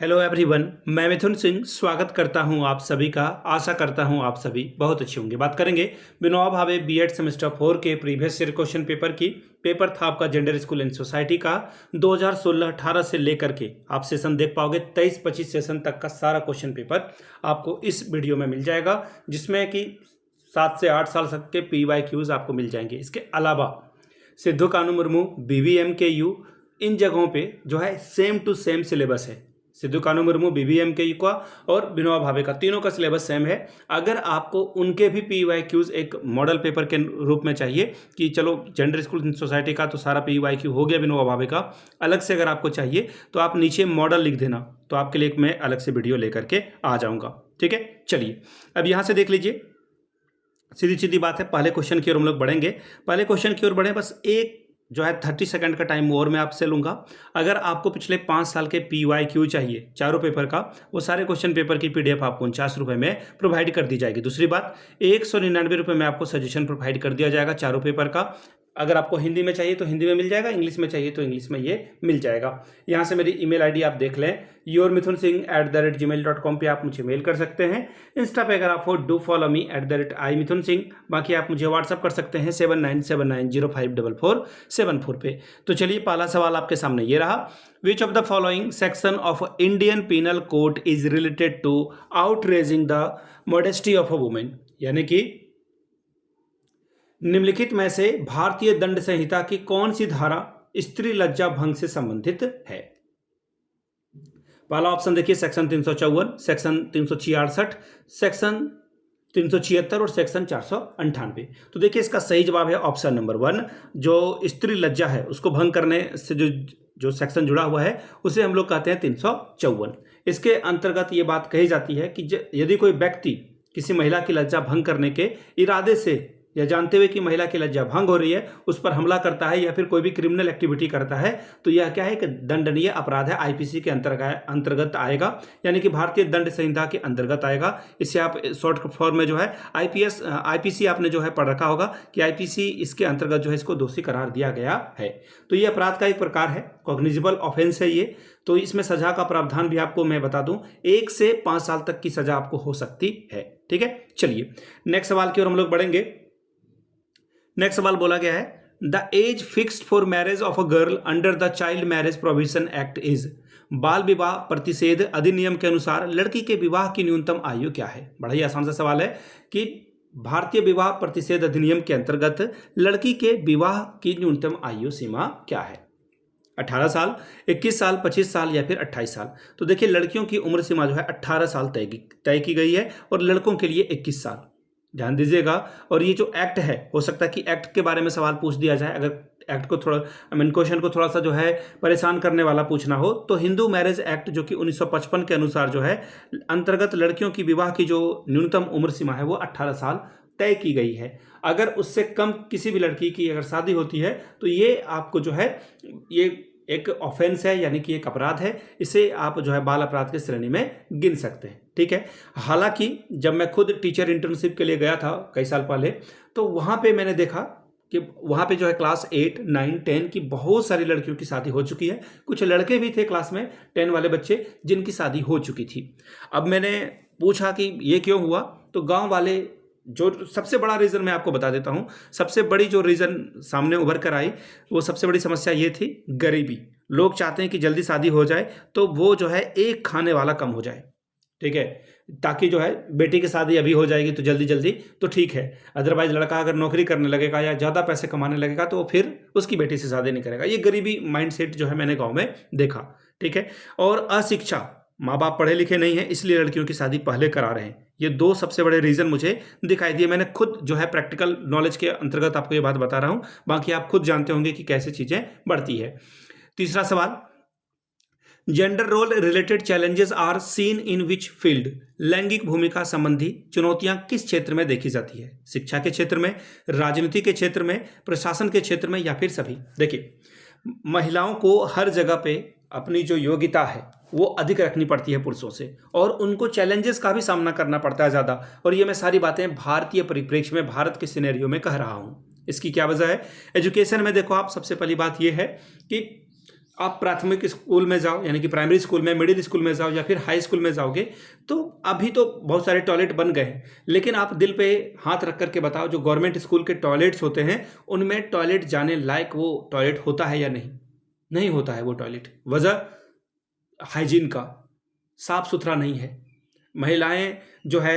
Hello everyone, मैं मिथुन सिंह स्वागत करता हूं आप सभी का। आशा करता हूं आप सभी बहुत अच्छे होंगे। बात करेंगे विनोबा भावे बीएड सेमेस्टर 4 के प्रीवियस ईयर क्वेश्चन पेपर की। पेपर था आपका जेंडर स्कूल एंड सोसाइटी का 2016-18 से लेकर के आप सेशन देख पाओगे 23-25 सेशन तक का सारा क्वेश्चन पेपर आपको इस वीडियो में मिल जाएगा, जिसमें कि 7 से 8 साल तक के PYQs आपको मिल जाएंगे। इसके अलावा सिद्धू कानू मुर्मू, BVMKU, इन जगहों पे जो है सेम टू सेम सिलेबस है। सिद्धू कानू मुर्मू, BVMKU का और विनोबा भावे का, तीनों का सिलेबस सेम है। अगर आपको उनके भी PYQs एक मॉडल पेपर के रूप में चाहिए कि चलो जेंडर स्कूल सोसाइटी का तो सारा PYQ हो गया, विनोबा भावे का अलग से अगर आपको चाहिए तो आप नीचे मॉडल लिख देना, तो आपके लिए मैं अलग से वीडियो लेकर के आ जाऊँगा। ठीक है, चलिए अब यहाँ से देख लीजिए। सीधी सीधी बात है, पहले क्वेश्चन की ओर हम लोग बढ़ेंगे। पहले क्वेश्चन की ओर बढ़े, बस एक जो है 30 सेकंड का टाइम और मैं आपसे लूंगा। अगर आपको पिछले 5 साल के PYQ चाहिए चारों पेपर का, वो सारे क्वेश्चन पेपर की PDF आपको 49 रुपये में प्रोवाइड कर दी जाएगी। दूसरी बात, 199 रुपये में आपको सजेशन प्रोवाइड कर दिया जाएगा चारों पेपर का। अगर आपको हिंदी में चाहिए तो हिंदी में मिल जाएगा, इंग्लिश में चाहिए तो इंग्लिश में ये मिल जाएगा। यहाँ से मेरी ईमेल आईडी आप देख लें, yourmithunsinh@gmail.com पे आप मुझे मेल कर सकते हैं। इंस्टा पे अगर आप हो डू फॉलो मी @imithunsingh। बाकी आप मुझे व्हाट्सअप कर सकते हैं 7979054474 पे। तो चलिए, पहला सवाल आपके सामने ये रहा। Which of the following section of Indian penal code is related to outraging the modesty of a women, यानी कि निम्नलिखित में से भारतीय दंड संहिता की कौन सी धारा स्त्री लज्जा भंग से संबंधित है? पहला ऑप्शन देखिए, सेक्शन 354, सेक्शन 366, सेक्शन 376 और सेक्शन 498। तो देखिए, इसका सही जवाब है ऑप्शन नंबर 1। जो स्त्री लज्जा है उसको भंग करने से जो सेक्शन जुड़ा हुआ है उसे हम लोग कहते हैं 354। इसके अंतर्गत ये बात कही जाती है कि यदि कोई व्यक्ति किसी महिला की लज्जा भंग करने के इरादे से या जानते हुए कि महिला की लज्जा भंग हो रही है उस पर हमला करता है या फिर कोई भी क्रिमिनल एक्टिविटी करता है, तो यह क्या है कि दंडनीय अपराध है, IPC के अंतर्गत आएगा, यानी कि भारतीय दंड संहिता के अंतर्गत आएगा। इसे आप शॉर्ट फॉर्म में जो है IPC आपने जो है पढ़ रखा होगा कि IPC इसके अंतर्गत जो है इसको दोषी करार दिया गया है। तो ये अपराध का एक प्रकार है, कॉग्निजेबल ऑफेंस है ये। तो इसमें सजा का प्रावधान भी आपको मैं बता दूं, 1 से 5 साल तक की सजा आपको हो सकती है। ठीक है, चलिए नेक्स्ट सवाल की ओर हम लोग बढ़ेंगे। नेक्स्ट सवाल बोला गया है, the age fixed for marriage of a girl under the child marriage provision act is. बाल विवाह प्रतिषेध अधिनियम के अनुसार लड़की के विवाह की न्यूनतम आयु क्या है? बड़ा ही आसान सा सवाल है कि भारतीय विवाह प्रतिषेध अधिनियम के अंतर्गत लड़की के विवाह की न्यूनतम आयु सीमा क्या है? 18 साल, 21 साल, 25 साल या फिर 28 साल। तो देखिए, लड़कियों की उम्र सीमा जो है 18 साल तय की गई है और लड़कों के लिए 21 साल। ध्यान दीजिएगा। और ये जो एक्ट है, हो सकता है कि एक्ट के बारे में सवाल पूछ दिया जाए। अगर एक्ट को थोड़ा क्वेश्चन को थोड़ा सा जो है परेशान करने वाला पूछना हो तो हिंदू मैरिज एक्ट जो कि 1955 के अनुसार जो है अंतर्गत लड़कियों की विवाह की जो न्यूनतम उम्र सीमा है वो 18 साल तय की गई है। अगर उससे कम किसी भी लड़की की अगर शादी होती है तो ये आपको जो है ये एक ऑफेंस है, यानी कि एक अपराध है। इसे आप जो है बाल अपराध की श्रेणी में गिन सकते हैं। ठीक है, हालांकि जब मैं खुद टीचर इंटर्नशिप के लिए गया था कई साल पहले, तो वहाँ पे मैंने देखा कि वहाँ पे जो है क्लास 8, 9, 10 की बहुत सारी लड़कियों की शादी हो चुकी है। कुछ लड़के भी थे क्लास में 10 वाले बच्चे जिनकी शादी हो चुकी थी। अब मैंने पूछा कि ये क्यों हुआ, तो गाँव वाले, जो सबसे बड़ा रीज़न मैं आपको बता देता हूँ, सबसे बड़ी जो रीज़न सामने उभर कर आई वो सबसे बड़ी समस्या ये थी, गरीबी। लोग चाहते हैं कि जल्दी शादी हो जाए तो वो जो है एक खाने वाला कम हो जाए। ठीक है, ताकि जो है बेटी की शादी अभी हो जाएगी तो जल्दी जल्दी तो ठीक है, अदरवाइज लड़का अगर नौकरी करने लगेगा या ज़्यादा पैसे कमाने लगेगा तो फिर उसकी बेटी से शादी नहीं करेगा। ये गरीबी माइंडसेट जो है मैंने गाँव में देखा। ठीक है, और अशिक्षा, माँ बाप पढ़े लिखे नहीं है इसलिए लड़कियों की शादी पहले करा रहे हैं। ये 2 सबसे बड़े रीज़न मुझे दिखाई दिए। मैंने खुद जो है प्रैक्टिकल नॉलेज के अंतर्गत आपको ये बात बता रहा हूँ, बाकी आप खुद जानते होंगे कि कैसे चीज़ें बढ़ती है। तीसरा सवाल, gender role related challenges are seen in which field. लैंगिक भूमिका संबंधी चुनौतियां किस क्षेत्र में देखी जाती है? शिक्षा के क्षेत्र में, राजनीति के क्षेत्र में, प्रशासन के क्षेत्र में या फिर सभी? देखिए, महिलाओं को हर जगह पे अपनी जो योग्यता है वो अधिक रखनी पड़ती है पुरुषों से, और उनको चैलेंजेस का भी सामना करना पड़ता है ज़्यादा। और ये मैं सारी बातें भारतीय परिप्रेक्ष्य में, भारत के सिनेरियो में कह रहा हूँ। इसकी क्या वजह है? एजुकेशन में देखो आप, सबसे पहली बात ये है कि आप प्राथमिक स्कूल में जाओ, यानी कि प्राइमरी स्कूल में, मिडिल स्कूल में जाओ या फिर हाई स्कूल में जाओगे, तो अभी तो बहुत सारे टॉयलेट बन गए हैं, लेकिन आप दिल पे हाथ रख करके बताओ, जो गवर्नमेंट स्कूल के टॉयलेट्स होते हैं उनमें टॉयलेट जाने लायक वो टॉयलेट होता है या नहीं? नहीं होता है वो टॉयलेट। वजह हाइजीन का, साफ सुथरा नहीं है। महिलाएं जो है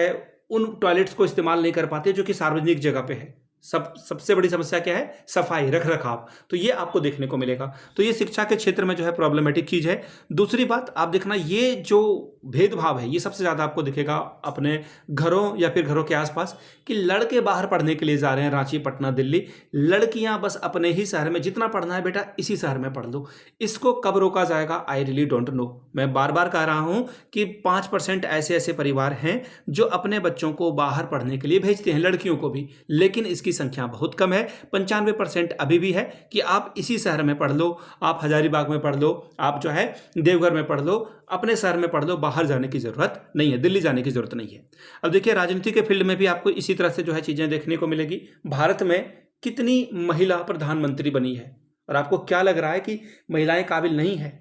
उन टॉयलेट्स को इस्तेमाल नहीं कर पाती जो कि सार्वजनिक जगह पे है। सबसे बड़ी समस्या क्या है? सफाई, रख रखाव। तो ये आपको देखने को मिलेगा। तो ये शिक्षा के क्षेत्र में जो है प्रॉब्लमेटिक चीज है। दूसरी बात आप देखना, ये जो भेदभाव है ये सबसे ज्यादा आपको दिखेगा अपने घरों या फिर घरों के आसपास, कि लड़के बाहर पढ़ने के लिए जा रहे हैं, रांची, पटना, दिल्ली, लड़कियां बस अपने ही शहर में, जितना पढ़ना है बेटा इसी शहर में पढ़ लो। इसको कब रोका जाएगा? I really don't know. मैं बार बार कह रहा हूं कि 5% ऐसे ऐसे परिवार हैं जो अपने बच्चों को बाहर पढ़ने के लिए भेजते हैं, लड़कियों को भी, लेकिन इसकी संख्या बहुत कम है। 95% अभी भी है कि आप इसी शहर में पढ़ लो, आप हजारीबाग में पढ़ लो, आप जो है देवघर में पढ़ लो, अपने शहर में पढ़ लो, बाहर जाने की जरूरत नहीं है, दिल्ली जाने की जरूरत नहीं है। अब देखिए राजनीति के फील्ड में भी आपको इसी तरह से जो है चीजें देखने को मिलेगी। भारत में कितनी महिला प्रधानमंत्री बनी है और आपको क्या लग रहा है कि महिलाएं काबिल नहीं है?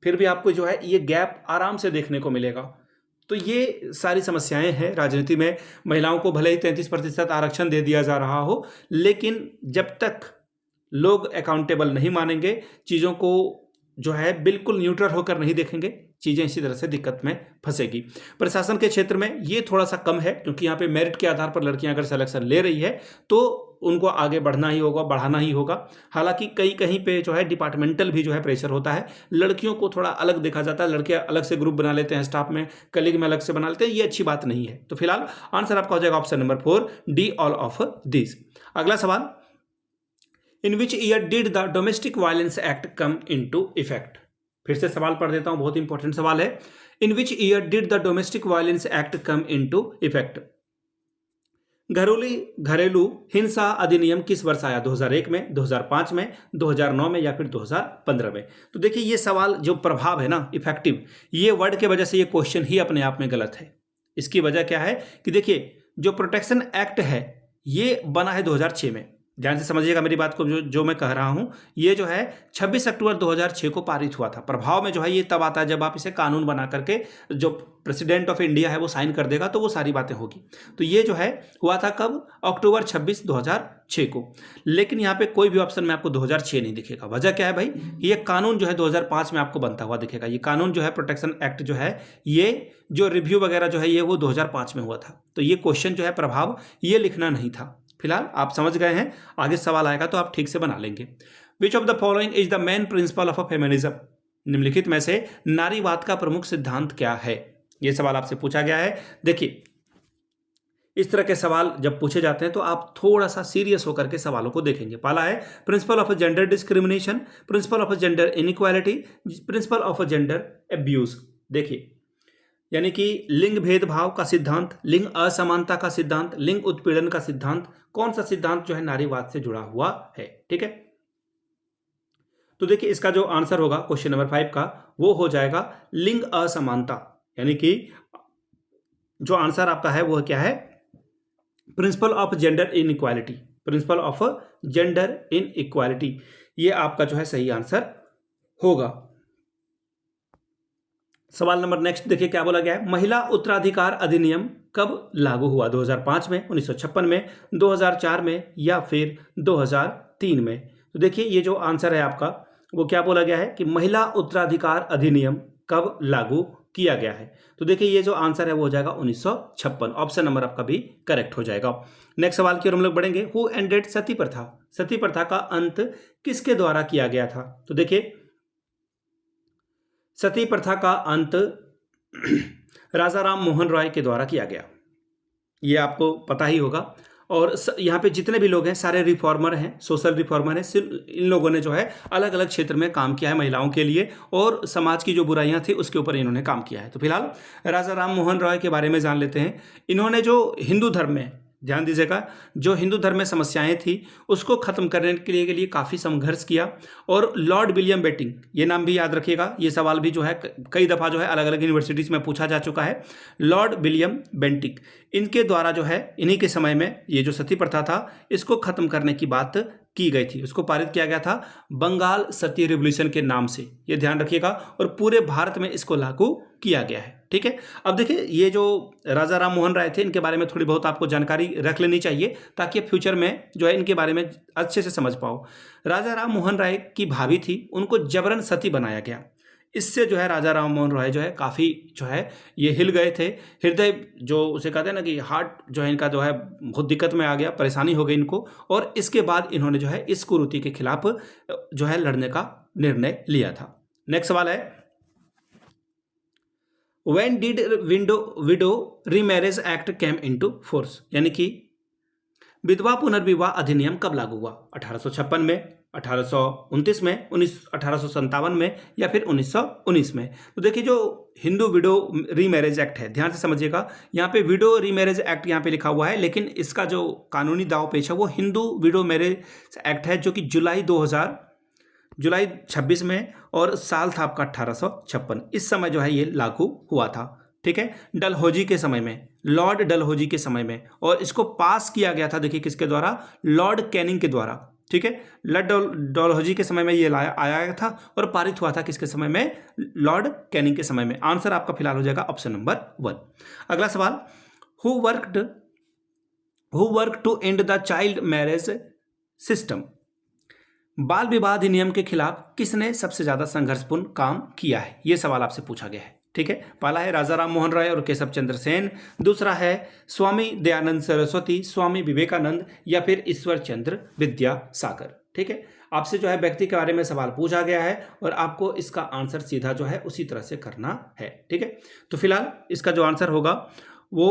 फिर भी आपको जो है ये गैप आराम से देखने को मिलेगा। तो ये सारी समस्याएं हैं राजनीति में। महिलाओं को भले ही 33% आरक्षण दे दिया जा रहा हो, लेकिन जब तक लोग अकाउंटेबल नहीं मानेंगे, चीज़ों को जो है बिल्कुल न्यूट्रल होकर नहीं देखेंगे, चीज़ें इसी तरह से दिक्कत में फंसेगी। प्रशासन के क्षेत्र में ये थोड़ा सा कम है, क्योंकि यहाँ पे मेरिट के आधार पर लड़कियां अगर सिलेक्शन ले रही है तो उनको आगे बढ़ना ही होगा, बढ़ाना ही होगा। हालांकि कहीं कहीं पे जो है डिपार्टमेंटल भी जो है प्रेशर होता है, लड़कियों को थोड़ा अलग देखा जाता है, लड़के अलग से ग्रुप बना लेते हैं, स्टाफ में, कलीग में अलग से बना लेते हैं, ये अच्छी बात नहीं है। तो फिलहाल आंसर आपका हो जाएगा option number 4, D, all of this. अगला सवाल, in which year did the domestic violence act come into effect? फिर से सवाल पढ़ देता हूं, बहुत इंपॉर्टेंट सवाल है। In which year did the domestic violence act come into effect? घरेलू हिंसा अधिनियम किस वर्ष आया? 2001 में, 2005 में, 2009 में या फिर 2015 में? तो देखिए ये सवाल जो प्रभाव है ना, इफेक्टिव, ये वर्ड के वजह से ये क्वेश्चन ही अपने आप में गलत है। इसकी वजह क्या है कि देखिए जो प्रोटेक्शन एक्ट है ये बना है 2006 में। ध्यान से समझिएगा मेरी बात को, जो मैं कह रहा हूं, ये जो है 26 अक्टूबर 2006 को पारित हुआ था। प्रभाव में जो है ये तब आता है जब आप इसे कानून बना करके जो प्रेसिडेंट ऑफ इंडिया है वो साइन कर देगा, तो वो सारी बातें होगी। तो ये जो है हुआ था कब? अक्टूबर 26, 2006 को। लेकिन यहाँ पे कोई भी ऑप्शन में आपको 2006 नहीं दिखेगा। वजह क्या है भाई? ये कानून जो है 2005 में आपको बनता हुआ दिखेगा। ये कानून जो है प्रोटेक्शन एक्ट जो है, ये जो रिव्यू वगैरह जो है ये वो 2005 में हुआ था। तो ये क्वेश्चन जो है प्रभाव, ये लिखना नहीं था। फिलहाल आप समझ गए हैं, आगे सवाल आएगा तो आप ठीक से बना लेंगे। विच of the following is the main principle of a feminism? निम्नलिखित में से नारीवाद का प्रमुख सिद्धांत क्या है? यह सवाल आपसे पूछा गया है। देखिए इस तरह के सवाल जब पूछे जाते हैं तो आप थोड़ा सा सीरियस होकर के सवालों को देखेंगे। पहला है principle of gender discrimination, principle of gender inequality, principle of gender abuse. देखिए यानी कि लिंग भेदभाव का सिद्धांत, लिंग असमानता का सिद्धांत, लिंग उत्पीड़न का सिद्धांत, कौन सा सिद्धांत जो है नारीवाद से जुड़ा हुआ है? ठीक है, तो देखिए इसका जो आंसर होगा क्वेश्चन नंबर 5 का, वो हो जाएगा लिंग असमानता। यानी कि जो आंसर आपका है वो क्या है? Principle of gender in equality, principle of gender in equality, ये आपका जो है सही आंसर होगा। सवाल नंबर नेक्स्ट देखिए क्या बोला गया है। महिला उत्तराधिकार अधिनियम कब लागू हुआ? 2005 में, 1956 में, 2004 में या फिर 2003 में? तो देखिए ये जो आंसर है आपका वो क्या बोला गया है कि महिला उत्तराधिकार अधिनियम कब लागू किया गया है? तो देखिए ये जो आंसर है वो हो जाएगा 1956। ऑप्शन नंबर आपका भी करेक्ट हो जाएगा। नेक्स्ट सवाल की ओर हम लोग बढ़ेंगे। हु एंडेड सती प्रथा? सती प्रथा का अंत किसके द्वारा किया गया था? तो देखिए सती प्रथा का अंत राजा राम मोहन रॉय के द्वारा किया गया, ये आपको पता ही होगा। और यहाँ पे जितने भी लोग हैं सारे रिफॉर्मर हैं, सोशल रिफॉर्मर हैं। सिर्फ इन लोगों ने जो है अलग अलग क्षेत्र में काम किया है महिलाओं के लिए, और समाज की जो बुराइयां थी उसके ऊपर इन्होंने काम किया है। तो फिलहाल राजा राम मोहन रॉय के बारे में जान लेते हैं। इन्होंने जो हिंदू धर्म में, ध्यान दीजिएगा, जो हिंदू धर्म में समस्याएं थी उसको खत्म करने के लिए काफ़ी संघर्ष किया। और लॉर्ड विलियम बेंटिक, ये नाम भी याद रखिएगा, ये सवाल भी जो है कई दफ़ा जो है अलग अलग यूनिवर्सिटीज़ में पूछा जा चुका है। लॉर्ड विलियम बेंटिक, इनके द्वारा जो है इन्हीं के समय में ये जो सती प्रथा था इसको खत्म करने की बात की गई थी, उसको पारित किया गया था बंगाल सती रिवॉल्यूशन के नाम से, ये ध्यान रखिएगा, और पूरे भारत में इसको लागू किया गया है। ठीक है, अब देखिए ये जो राजा राम मोहन राय थे, इनके बारे में थोड़ी बहुत आपको जानकारी रख लेनी चाहिए ताकि फ्यूचर में जो है इनके बारे में अच्छे से समझ पाओ। राजा राम मोहन राय की भाभी थी, उनको जबरन सती बनाया गया। इससे जो है राजा राम मोहन राय जो है काफ़ी जो है ये हिल गए थे, हृदय जो उसे कहते हैं ना कि हार्ट जो है इनका जो है बहुत दिक्कत में आ गया, परेशानी हो गई इनको, और इसके बाद इन्होंने जो है इस कुरीति के खिलाफ जो है लड़ने का निर्णय लिया था। नेक्स्ट सवाल है, when did window remarriage act came into force, यानी कि विधवा पुनर्विवाह अधिनियम कब लागू हुआ? 1856 में, 1829 में, 1857 में, या फिर 1919 में? तो देखिए जो हिंदू विडो रीमैरेज एक्ट है, ध्यान से समझिएगा, यहाँ पे विडो रीमैरेज एक्ट यहाँ पे लिखा हुआ है, लेकिन इसका जो कानूनी दाव पेच है वो हिंदू विडो मैरिज एक्ट है, जो कि जुलाई 26 में, और साल था आपका 1856। इस समय जो है ये लागू हुआ था। ठीक है, डलहौजी के समय में, लॉर्ड डलहौजी के समय में, और इसको पास किया गया था, देखिए किसके द्वारा? लॉर्ड कैनिंग के द्वारा। ठीक है, लॉर्ड डलहौजी के समय में ये आया था और पारित हुआ था किसके समय में? लॉर्ड कैनिंग के समय में। आंसर आपका फिलहाल हो जाएगा ऑप्शन नंबर 1। अगला सवाल, who work to end the child marriage system, बाल विवाह अधिनियम के खिलाफ किसने सबसे ज्यादा संघर्षपूर्ण काम किया है? यह सवाल आपसे पूछा गया है। ठीक है, पहला है राजा राम मोहन राय और केशव चंद्र सेन, दूसरा है स्वामी दयानंद सरस्वती, स्वामी विवेकानंद, या फिर ईश्वर चंद्र विद्यासागर। ठीक है, आपसे जो है व्यक्ति के बारे में सवाल पूछा गया है और आपको इसका आंसर सीधा जो है उसी तरह से करना है। ठीक है, तो फिलहाल इसका जो आंसर होगा वो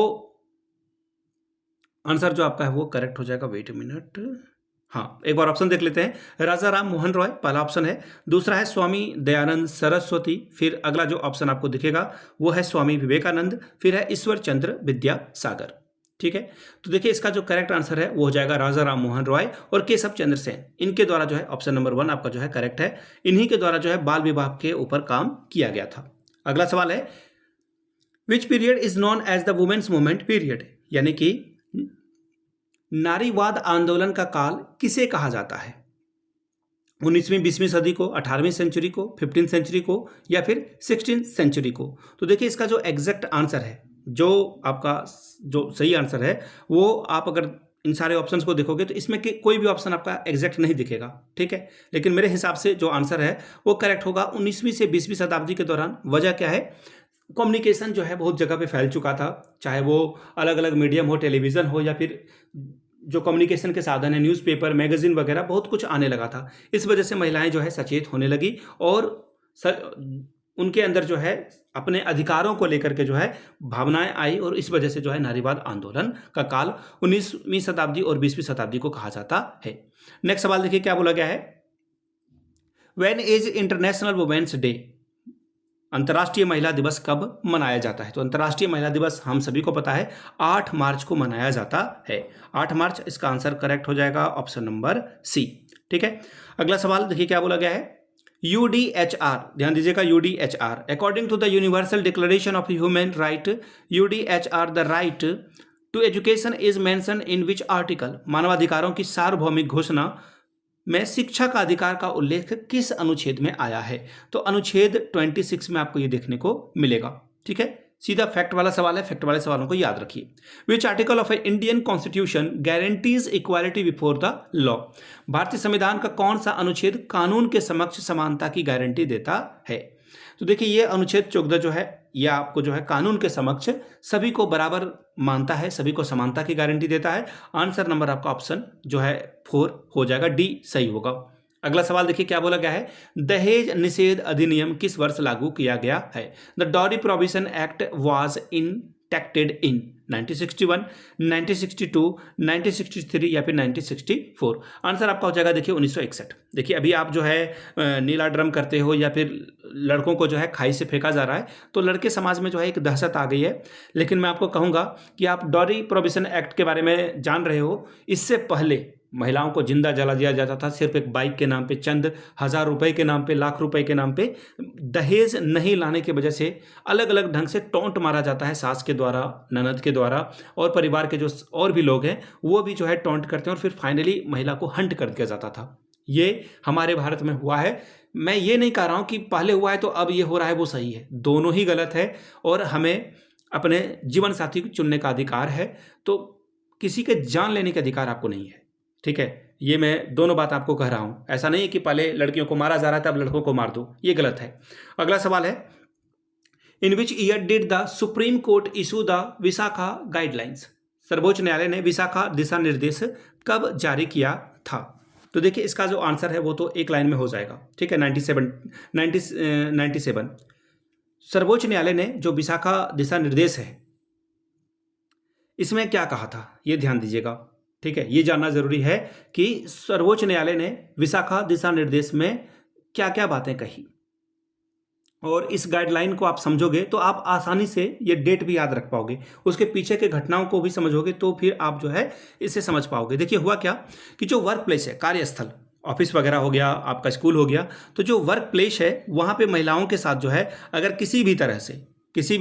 आंसर जो आपका है वो करेक्ट हो जाएगा। वेट अ मिनट, हाँ एक बार ऑप्शन देख लेते हैं। राजा राम मोहन रॉय पहला ऑप्शन है, दूसरा है स्वामी दयानंद सरस्वती, फिर अगला जो ऑप्शन आपको दिखेगा वो है स्वामी विवेकानंद, फिर है ईश्वर चंद्र विद्यासागर। ठीक है, तो देखिए इसका जो करेक्ट आंसर है वो हो जाएगा राजा राम मोहन रॉय और केशव चंद्र सेन। इनके द्वारा जो है ऑप्शन नंबर 1 आपका जो है करेक्ट है। इन्हीं के द्वारा जो है बाल विवाह के ऊपर काम किया गया था। अगला सवाल है, which period is known as the women's movement period, यानी कि नारीवाद आंदोलन का काल किसे कहा जाता है? 19वीं 20वीं सदी को, 18वीं सेंचुरी को, 15th सेंचुरी को, या फिर 16th सेंचुरी को? तो देखिए इसका जो एग्जैक्ट आंसर है, जो आपका जो सही आंसर है वो आप अगर इन सारे ऑप्शंस को देखोगे तो इसमें कोई भी ऑप्शन आपका एग्जैक्ट नहीं दिखेगा। ठीक है, लेकिन मेरे हिसाब से जो आंसर है वो करेक्ट होगा 19वीं से 20वीं शताब्दी के दौरान। वजह क्या है? कम्युनिकेशन जो है बहुत जगह पे फैल चुका था, चाहे वो अलग अलग मीडियम हो, टेलीविज़न हो, या फिर जो कम्युनिकेशन के साधन है न्यूज़पेपर, मैगजीन वगैरह, बहुत कुछ आने लगा था। इस वजह से महिलाएं जो है सचेत होने लगी और उनके अंदर जो है अपने अधिकारों को लेकर के जो है भावनाएं आई, और इस वजह से जो है नारीवाद आंदोलन का काल 19वीं शताब्दी और 20वीं शताब्दी को कहा जाता है। नेक्स्ट सवाल देखिए क्या बोला गया है, when is international women's day, अंतर्राष्ट्रीय महिला दिवस कब मनाया जाता है? तो अंतर्राष्ट्रीय महिला दिवस हम सभी को पता है 8 मार्च को मनाया जाता है। 8 मार्च इसका आंसर करेक्ट हो जाएगा ऑप्शन नंबर सी। ठीक है, अगला सवाल देखिए क्या बोला गया है, UDHR, ध्यान दीजिएगा, UDHR according to the universal declaration of human right, UDHR the right to education is mention in which article, मानवाधिकारों की सार्वभौमिक घोषणा में शिक्षा का अधिकार का उल्लेख किस अनुच्छेद में आया है? तो अनुच्छेद 26 में आपको ये देखने को मिलेगा। ठीक है, सीधा फैक्ट वाला सवाल है, फैक्ट वाले सवालों को याद रखिए। Which article of Indian constitution guarantees equality before the law, भारतीय संविधान का कौन सा अनुच्छेद कानून के समक्ष समानता की गारंटी देता है? तो देखिए ये अनुच्छेद 14 जो है यह आपको जो है कानून के समक्ष सभी को बराबर मानता है, सभी को समानता की गारंटी देता है। आंसर नंबर आपका ऑप्शन जो है 4 हो जाएगा, डी सही होगा। अगला सवाल देखिए क्या बोला गया है, दहेज निषेध अधिनियम किस वर्ष लागू किया गया है? The dowry prohibition act was enacted in 1961, 1962, 1963 या फिर 1964? आंसर आपका हो जाएगा देखिए 1961। देखिए अभी आप जो है नीला ड्रम करते हो या फिर लड़कों को जो है खाई से फेंका जा रहा है, तो लड़के समाज में जो है एक दहशत आ गई है। लेकिन मैं आपको कहूँगा कि आप डॉरी प्रोहिबिशन एक्ट के बारे में जान रहे हो, इससे पहले महिलाओं को जिंदा जला दिया जाता था सिर्फ एक बाइक के नाम पे, चंद हजार रुपए के नाम पे, लाख रुपए के नाम पे। दहेज नहीं लाने की वजह से अलग अलग ढंग से टॉन्ट मारा जाता है, सास के द्वारा, ननद के द्वारा, और परिवार के जो और भी लोग हैं वो भी जो है टॉन्ट करते हैं, और फिर फाइनली महिला को हंट कर दिया जाता था। ये हमारे भारत में हुआ है। मैं ये नहीं कह रहा हूं कि पहले हुआ है तो अब ये हो रहा है वो सही है, दोनों ही गलत है, और हमें अपने जीवन साथी को चुनने का अधिकार है, तो किसी के जान लेने का अधिकार आपको नहीं है। ठीक है, ये मैं दोनों बात आपको कह रहा हूं। ऐसा नहीं है कि पहले लड़कियों को मारा जा रहा था अब लड़कों को मार दो, ये गलत है। अगला सवाल है, in which year did the supreme court issue the Vishakha guidelines? सर्वोच्च न्यायालय ने विशाखा दिशा निर्देश कब जारी किया था? तो देखिए इसका जो आंसर है वो तो एक लाइन में हो जाएगा। ठीक है, 97 सर्वोच्च न्यायालय ने जो विशाखा दिशा निर्देश है इसमें क्या कहा था ये ध्यान दीजिएगा। ठीक है, ये जानना जरूरी है कि सर्वोच्च न्यायालय ने विशाखा दिशा निर्देश में क्या क्या बातें कही, और इस गाइडलाइन को आप समझोगे तो आप आसानी से ये डेट भी याद रख पाओगे, उसके पीछे के घटनाओं को भी समझोगे तो फिर आप जो है इसे समझ पाओगे। देखिए हुआ क्या कि जो वर्क प्लेस है, कार्यस्थल, ऑफिस वगैरह हो गया, आपका स्कूल हो गया, तो जो वर्क प्लेस है वहाँ पे महिलाओं के साथ जो है अगर किसी भी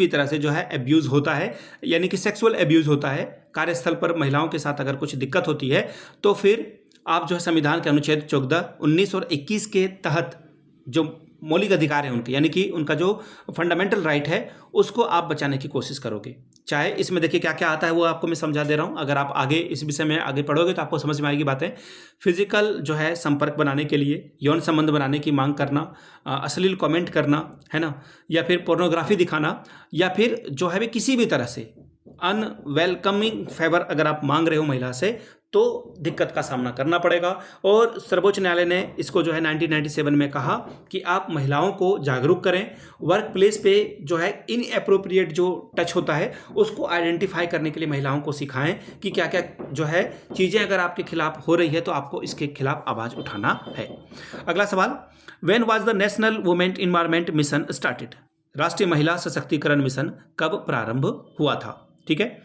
तरह से जो है एब्यूज़ होता है, यानी कि सेक्सुअल एब्यूज़ होता है, कार्यस्थल पर महिलाओं के साथ अगर कुछ दिक्कत होती है, तो फिर आप जो है संविधान के अनुच्छेद 14, 19 और 21 के तहत जो मौलिक अधिकार है उनके, यानी कि उनका जो फंडामेंटल राइट है उसको आप बचाने की कोशिश करोगे। चाहे इसमें देखिए क्या क्या आता है वो आपको मैं समझा दे रहा हूँ, अगर आप आगे इस विषय में आगे पढ़ोगे तो आपको समझ में आएगी बातें। फिजिकल जो है संपर्क बनाने के लिए, यौन संबंध बनाने की मांग करना, अश्लील कमेंट करना, है ना, या फिर पोर्नोग्राफी दिखाना, या फिर जो है किसी भी तरह से अनवेलकमिंग फेवर अगर आप मांग रहे हो महिला से तो दिक्कत का सामना करना पड़ेगा। और सर्वोच्च न्यायालय ने इसको जो है 1997 में कहा कि आप महिलाओं को जागरूक करें, वर्क प्लेस पे जो है इनएप्रोप्रिएट जो टच होता है उसको आइडेंटिफाई करने के लिए महिलाओं को सिखाएं कि क्या क्या जो है चीज़ें अगर आपके खिलाफ हो रही है तो आपको इसके खिलाफ आवाज़ उठाना है। अगला सवाल, when was the national women environment mission started? राष्ट्रीय महिला सशक्तिकरण मिशन कब प्रारंभ हुआ था? ठीक है,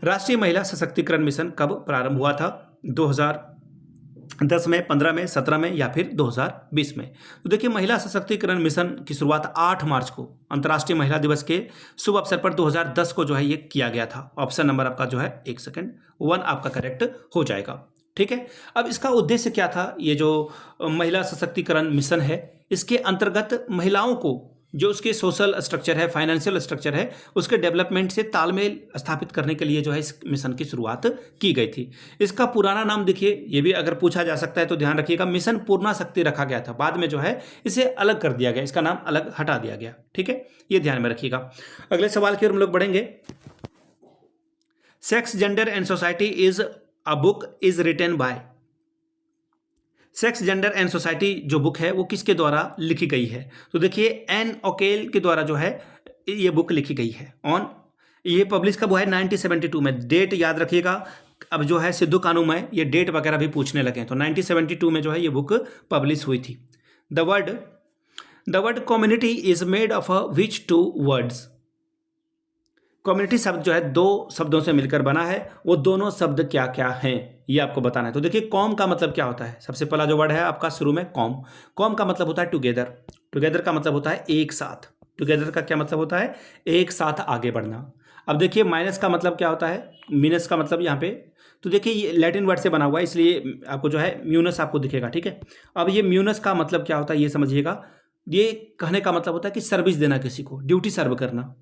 राष्ट्रीय महिला सशक्तिकरण मिशन कब प्रारंभ हुआ था? 2010 में, 15 में, 17 में, या फिर 2020 में? तो देखिए महिला सशक्तिकरण मिशन की शुरुआत 8 मार्च को अंतर्राष्ट्रीय महिला दिवस के शुभ अवसर पर 2010 को जो है ये किया गया था। ऑप्शन नंबर आपका जो है 1 आपका करेक्ट हो जाएगा। ठीक है, अब इसका उद्देश्य क्या था? ये जो महिला सशक्तिकरण मिशन है इसके अंतर्गत महिलाओं को जो उसके सोशल स्ट्रक्चर है, फाइनेंशियल स्ट्रक्चर है, उसके डेवलपमेंट से तालमेल स्थापित करने के लिए जो है इस मिशन की शुरुआत की गई थी। इसका पुराना नाम देखिए, ये भी अगर पूछा जा सकता है तो ध्यान रखिएगा, मिशन पूर्णा शक्ति रखा गया था, बाद में जो है इसे अलग कर दिया गया, इसका नाम अलग हटा दिया गया। ठीक है, ये ध्यान में रखिएगा। अगले सवाल की ओर हम लोग बढ़ेंगे। Sex, gender and society is a book is written by? Sex, gender and society जो बुक है वो किसके द्वारा लिखी गई है? तो देखिए एन ओकेल के द्वारा जो है ये बुक लिखी गई है। ये पब्लिश कब हुआ है? 1972 में। डेट याद रखिएगा, अब जो है सिद्धू कानू में ये डेट वगैरह भी पूछने लगे, तो 1972 में जो है ये बुक पब्लिश हुई थी। The word community is made of which 2 words? Community शब्द जो है 2 शब्दों से मिलकर बना है, वो दोनों शब्द क्या क्या हैं ये आपको बताना है। तो देखिए कॉम का मतलब क्या होता है? सबसे पहला जो वर्ड है आपका शुरू में कॉम का मतलब होता है टुगेदर का मतलब होता है एक साथ। टुगेदर का क्या मतलब होता है? एक साथ आगे बढ़ना। अब देखिए माइनस का मतलब क्या होता है? मीनस का मतलब यहाँ पे, तो देखिए ये लैटिन वर्ड से बना हुआ है इसलिए आपको जो है म्यूनस आपको दिखेगा। ठीक है, अब ये म्यूनस का मतलब क्या होता है ये समझिएगा। ये कहने का मतलब होता है कि सर्विस देना, किसी को ड्यूटी सर्व करना।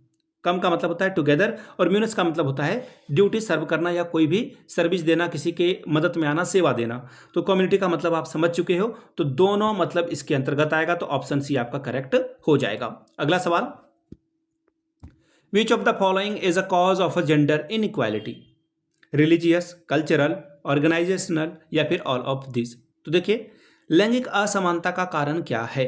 कम का मतलब होता है टुगेदर, और म्यूनस का मतलब होता है ड्यूटी सर्व करना या कोई भी सर्विस देना, किसी के मदद में आना, सेवा देना। तो कम्युनिटी का मतलब आप समझ चुके हो, तो दोनों मतलब इसके अंतर्गत आएगा, तो ऑप्शन सी आपका करेक्ट हो जाएगा। अगला सवाल, which of the following is a cause of a gender inequality? Religious, cultural, organizational, या फिर ऑल ऑफ दिस? तो देखिए लैंगिक असमानता का कारण क्या है?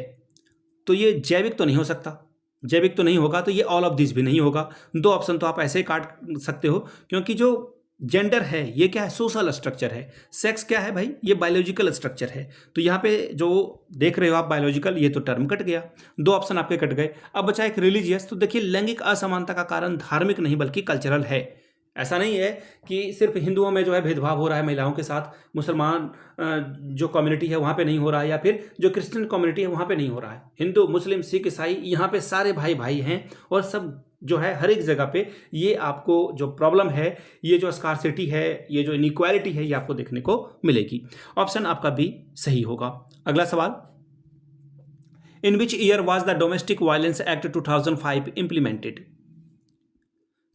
तो ये जैविक तो नहीं हो सकता, जैविक तो नहीं होगा, तो ये ऑल ऑफ दिस भी नहीं होगा। 2 ऑप्शन तो आप ऐसे ही काट सकते हो, क्योंकि जो जेंडर है ये क्या है? सोशल स्ट्रक्चर है। सेक्स क्या है भाई? ये बायोलॉजिकल स्ट्रक्चर है। तो यहाँ पे जो देख रहे हो आप बायोलॉजिकल, ये तो टर्म कट गया, 2 ऑप्शन आपके कट गए। अब बचा एक रिलीजियस। तो देखिए लैंगिक असमानता का कारण धार्मिक नहीं बल्कि कल्चरल है। ऐसा नहीं है कि सिर्फ हिंदुओं में जो है भेदभाव हो रहा है महिलाओं के साथ, मुसलमान जो कम्युनिटी है वहाँ पे नहीं हो रहा है, या फिर जो क्रिश्चियन कम्युनिटी है वहाँ पे नहीं हो रहा है। हिंदू, मुस्लिम, सिख, ईसाई, यहाँ पे सारे भाई भाई हैं, और सब जो है हर एक जगह पे ये आपको जो प्रॉब्लम है, ये जो स्कार्सिटी है, ये जो इनइक्वालिटी है, ये आपको देखने को मिलेगी। ऑप्शन आपका बी सही होगा। अगला सवाल, in which year was the domestic violence act 2005 implemented?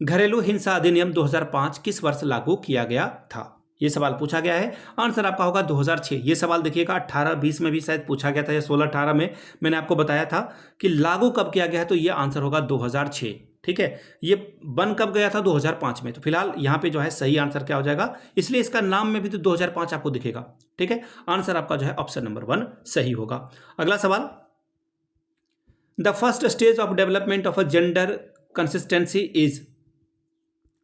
घरेलू हिंसा अधिनियम 2005 किस वर्ष लागू किया गया था? ये सवाल पूछा गया है। आंसर आपका होगा 2006। ये सवाल देखिएगा 18-20 में भी शायद पूछा गया था, या 16-18 में मैंने आपको बताया था कि लागू कब किया गया है, तो ये आंसर होगा 2006। ठीक है, ये बन कब गया था? 2005 में। तो फिलहाल यहाँ पे जो है सही आंसर क्या हो जाएगा, इसलिए इसका नाम में भी तो 2005 आपको दिखेगा। ठीक है, आंसर आपका जो है ऑप्शन नंबर 1 सही होगा। अगला सवाल, the first stage of development of a gender consistency is?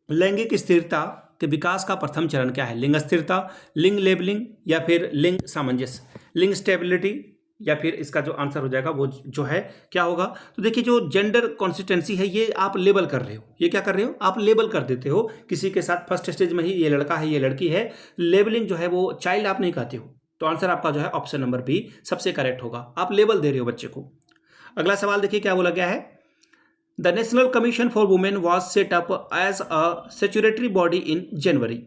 लैंगिक स्थिरता के विकास का प्रथम चरण क्या है? लिंग स्थिरता, लिंग लेबलिंग, या फिर लिंग सामंजस्य, लिंग स्टेबिलिटी, या फिर इसका जो आंसर हो जाएगा वो जो है क्या होगा? तो देखिए, जो जेंडर कंसिस्टेंसी है ये आप लेबल कर रहे हो। ये क्या कर रहे हो? आप लेबल कर देते हो किसी के साथ। फर्स्ट स्टेज में ही ये लड़का है, ये लड़की है। लेबलिंग जो है वो चाइल्ड आप नहीं कहते हो। तो आंसर आपका जो है ऑप्शन नंबर बी सबसे करेक्ट होगा। आप लेबल दे रहे हो बच्चे को। अगला सवाल देखिए क्या बोला गया है। The national commission for women was set up as a statutory body in January.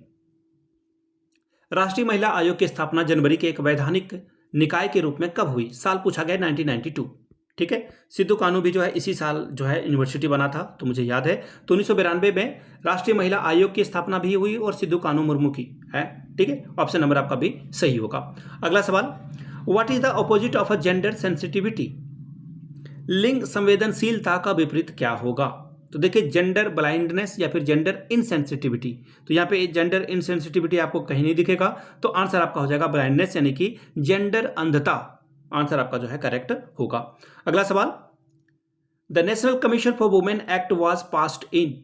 राष्ट्रीय महिला आयोग की स्थापना जनवरी के एक वैधानिक निकाय के रूप में कब हुई? साल पूछा गया 1992। ठीक है, सिद्धू कानू भी जो है इसी साल जो है यूनिवर्सिटी बना था, तो मुझे याद है। तो 1992 में राष्ट्रीय महिला आयोग की स्थापना भी हुई और सिद्धू कानू मुर्मू की है। ठीक है, ऑप्शन नंबर आपका भी सही होगा। अगला सवाल, what is the opposite of a gender sensitivity? लिंग संवेदनशीलता का विपरीत क्या होगा? तो देखिए, जेंडर ब्लाइंडनेस या फिर जेंडर इनसेंसिटिविटी। तो यहाँ पे जेंडर इनसेंसिटिविटी आपको कहीं नहीं दिखेगा, तो आंसर आपका हो जाएगा ब्लाइंडनेस, यानी कि जेंडर अंधता। आंसर आपका जो है करेक्ट होगा। अगला सवाल, the national commission for women act was passed in?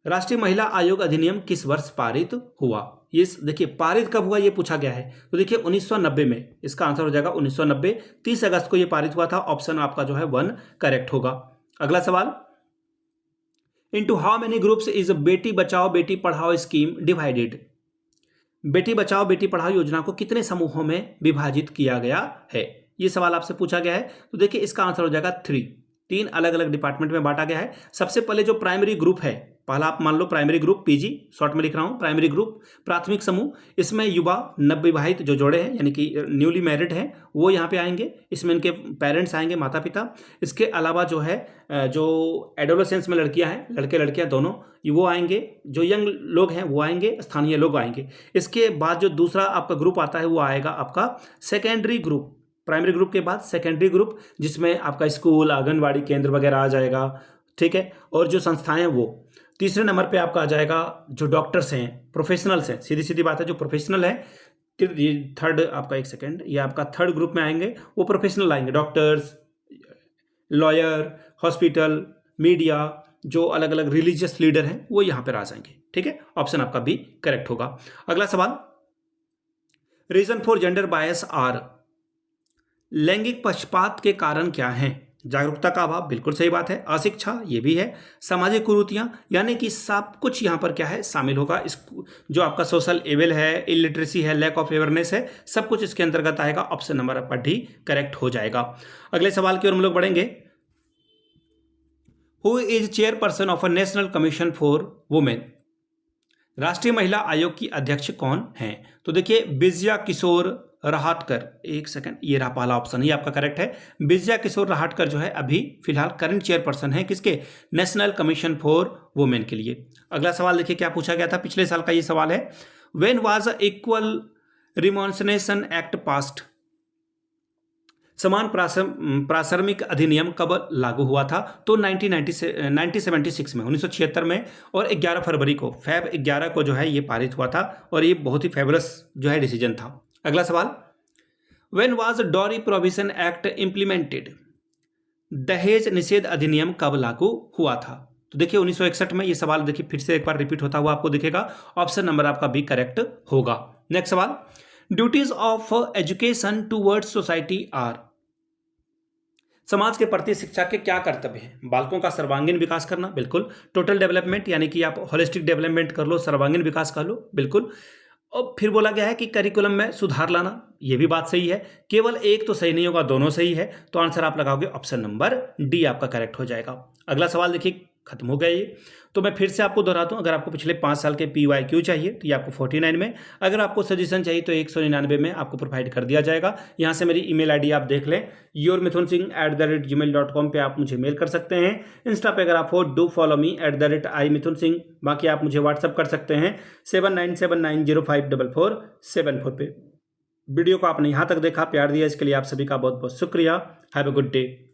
राष्ट्रीय महिला आयोग अधिनियम किस वर्ष पारित हुआ? ये देखिए, पारित कब हुआ ये पूछा गया है। तो देखिए 1990 में, इसका आंसर हो जाएगा 1990। 30 अगस्त को ये पारित हुआ था। ऑप्शन आपका जो है 1 करेक्ट होगा। अगला सवाल, into how many groups is Beti Bachao Beti Padhao scheme divided? Beti Bachao Beti Padhao योजना को कितने समूहों में विभाजित किया गया है? ये सवाल आपसे पूछा गया है। तो देखिए इसका आंसर हो जाएगा 3 अलग अलग डिपार्टमेंट में बांटा गया है। सबसे पहले जो प्राइमरी ग्रुप है, पहला आप मान लो प्राइमरी ग्रुप, पीजी शॉर्ट में लिख रहा हूं, प्राइमरी ग्रुप प्राथमिक समूह, इसमें युवा नवविवाहित जो जोड़े हैं यानी कि न्यूली मैरिड हैं वो यहाँ पे आएंगे। इसमें इनके पेरेंट्स आएंगे, माता पिता। इसके अलावा जो है जो एडोलेसेंस में लड़कियां हैं, लड़के लड़कियां दोनों, वो आएंगे। जो यंग लोग हैं वो आएंगे, स्थानीय लोग आएंगे। इसके बाद जो दूसरा आपका ग्रुप आता है वो आएगा आपका सेकेंडरी ग्रुप। प्राइमरी ग्रुप के बाद सेकेंडरी ग्रुप, जिसमें आपका स्कूल, आंगनवाड़ी केंद्र वगैरह आ जाएगा। ठीक है, और जो संस्थाएं हैं वो। तीसरे नंबर पे आपका आ जाएगा जो डॉक्टर्स हैं, प्रोफेशनल्स हैं, सीधी सीधी बात है जो प्रोफेशनल है। थर्ड आपका, एक सेकेंड, ये आपका थर्ड ग्रुप में आएंगे, वो प्रोफेशनल आएंगे, डॉक्टर्स, लॉयर, हॉस्पिटल, मीडिया, जो अलग अलग रिलीजियस लीडर हैं वो यहाँ पर आ जाएंगे। ठीक है, ऑप्शन आपका भी करेक्ट होगा। अगला सवाल, reason for gender bias are? लैंगिक पक्षपात के कारण क्या हैं? जागरूकता का अभाव, बिल्कुल सही बात है। अशिक्षा, ये भी है। सामाजिक कुरीतियां, यानी कि सब कुछ यहाँ पर क्या है शामिल होगा। इस जो आपका सोशल एवल है, इलिटरेसी है, लैक ऑफ अवेयरनेस है, सब कुछ इसके अंतर्गत आएगा। ऑप्शन नंबर आपका डी करेक्ट हो जाएगा। अगले सवाल की ओर हम लोग बढ़ेंगे। Who is chairperson of a national commission for women? राष्ट्रीय महिला आयोग की अध्यक्ष कौन हैं? तो देखिए विजया किशोर रहाटकर, एक सेकंड, ये रहा पहला ऑप्शन, ये आपका करेक्ट है। विजया किशोर रहाटकर जो है अभी फिलहाल करंट चेयरपर्सन है किसके? नेशनल कमीशन फॉर वुमेन के लिए। अगला सवाल देखिए क्या पूछा गया था, पिछले साल का ये सवाल है। When was equal remuneration act passed? समान प्रासंगिक अधिनियम कब लागू हुआ था? तो 1976 में, 1976 में, और 11 फरवरी को, Feb 11 को जो है ये पारित हुआ था, और ये बहुत ही फेवरस जो है डिसीजन था। अगला सवाल, when was dowry provision act implemented? दहेज निषेध अधिनियम कब लागू हुआ था? तो देखिए 1961 में। ये सवाल देखिए फिर से एक बार रिपीट होता हुआ आपको दिखेगा। ऑप्शन नंबर आपका बी करेक्ट होगा। नेक्स्ट सवाल, duties of education towards society are? समाज के प्रति शिक्षा के क्या कर्तव्य हैं? बालकों का सर्वांगीण विकास करना, बिल्कुल। टोटल डेवलपमेंट, यानी कि आप होलिस्टिक डेवलपमेंट कर लो, सर्वांगीण विकास कर लो, बिल्कुल। और फिर बोला गया है कि करिकुलम में सुधार लाना, ये भी बात सही है। केवल एक तो सही नहीं होगा, दोनों सही है। तो आंसर आप लगाओगे ऑप्शन नंबर डी, आपका करेक्ट हो जाएगा। अगला सवाल देखिए, खत्म हो गया ये। तो मैं फिर से आपको दोहराता हूँ, अगर आपको पिछले 5 साल के PYQ चाहिए तो ये आपको 49 में, अगर आपको सजेशन चाहिए तो 199 में आपको प्रोवाइड कर दिया जाएगा। यहाँ से मेरी ईमेल आईडी आप देख लें, yourmithunsingh@gmail.com पे आप मुझे मेल कर सकते हैं। इंस्टा पे अगर आप हो, डू फॉलो मी @imithunsingh। बाकी आप मुझे व्हाट्सअप कर सकते हैं 7979054474 पे। वीडियो को आपने यहाँ तक देखा, प्यार दिया, इसके लिए आप सभी का बहुत बहुत शुक्रिया। Have a good day.